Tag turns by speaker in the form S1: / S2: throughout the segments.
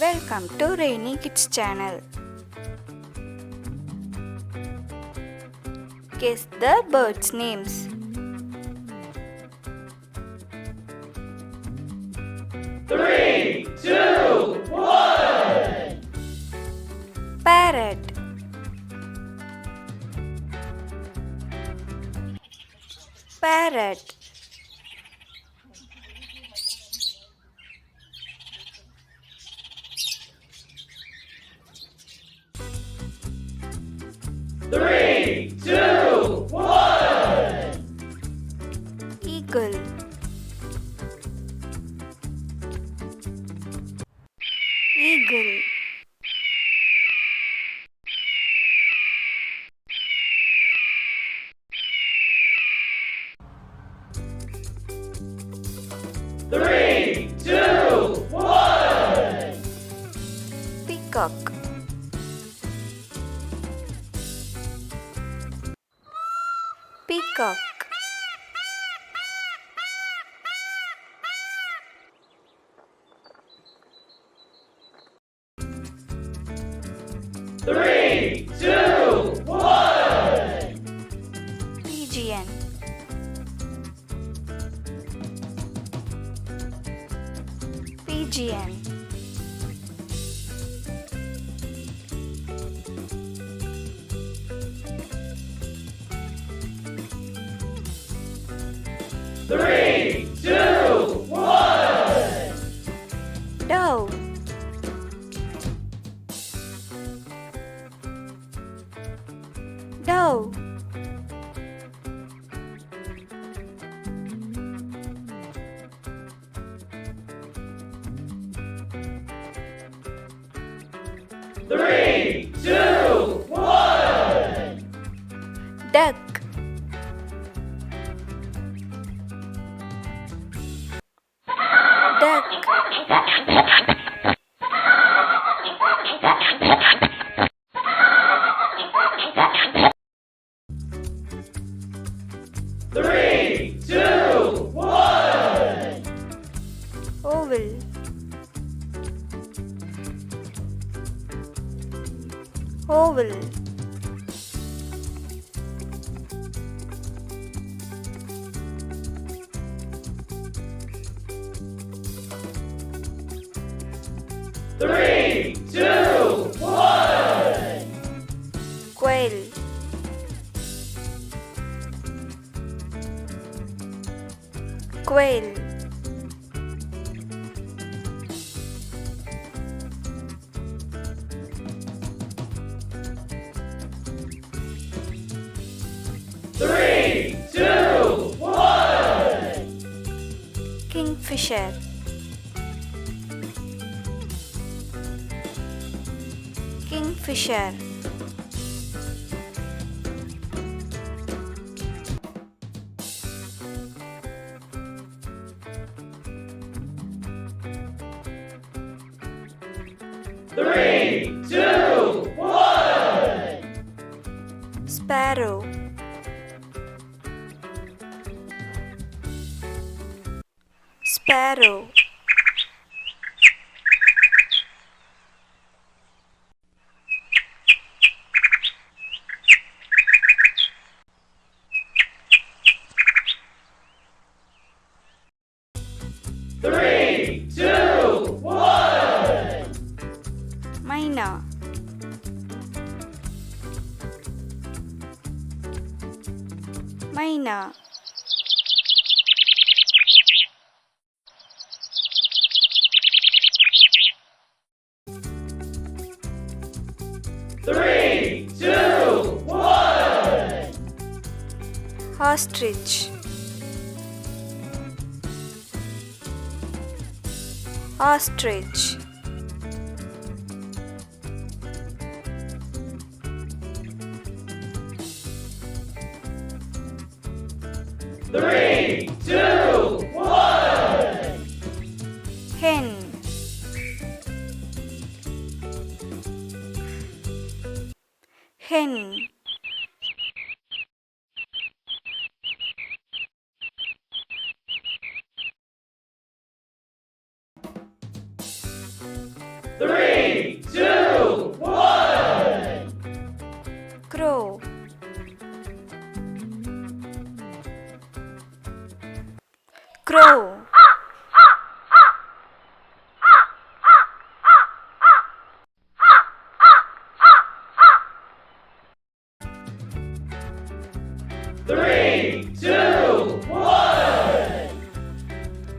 S1: Welcome to Rainy Kids channel. Guess the birds' names.
S2: Three, two, one.
S1: Parrot, parrot,
S2: Three, two, one.
S1: eagle, eagle,
S2: Three, two, one.
S1: peacock, peacock,
S2: Three, two, one.
S1: pigeon, pigeon,
S2: Three, two, one.
S1: dove, dove,
S2: Three, two, one.
S1: duck, duck,
S2: Three, two, one.
S1: owl, owl,
S2: Three, two, one.
S1: quail, quail,
S2: Three, two, one.
S1: kingfisher, kingfisher,
S2: Three, two, one.
S1: sparrow, sparrow,
S2: Three, two, one.
S1: myna, myna,
S2: Three, two, one.
S1: ostrich, ostrich,
S2: Three, two, one.
S1: hen, hen,
S2: 3, 2, 1.
S1: Crow. Crow.
S2: 3, 2, 1.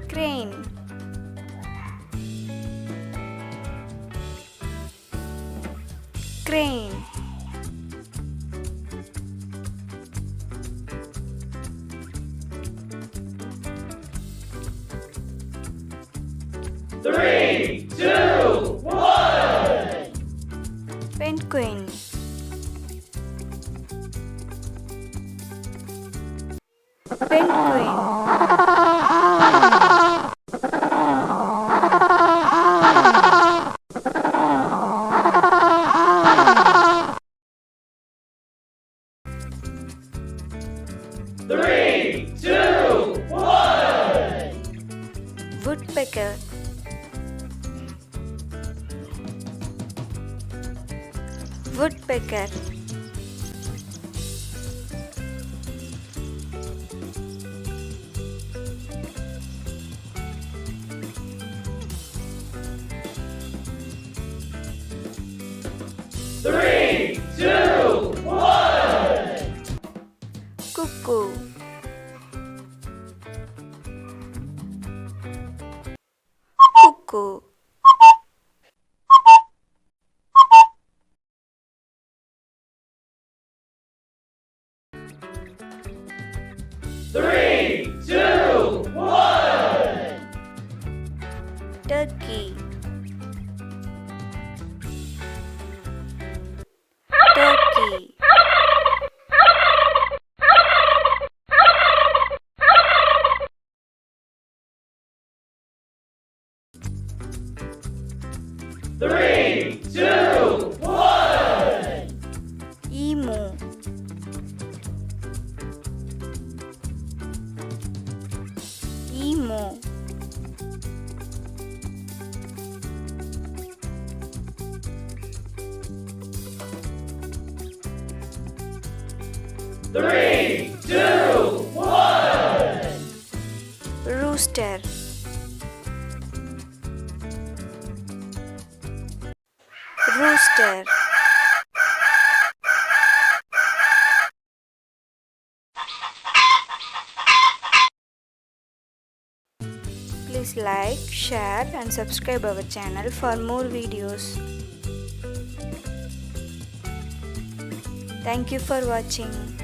S1: Crane. Crane.
S2: 3, 2, 1.
S1: Penguin. Penguin.
S2: 3, 2, 1.
S1: Woodpecker. Woodpecker.
S2: 3, 2, 1.
S1: Cuckoo. Cuckoo.
S2: 3, 2, 1.
S1: Turkey. Turkey.
S2: 3, 2, 1.
S1: Emu. Emu.
S2: 3, 2, 1.
S1: Rooster. Rooster. Please like, share and subscribe our channel for more videos. Thank you for watching.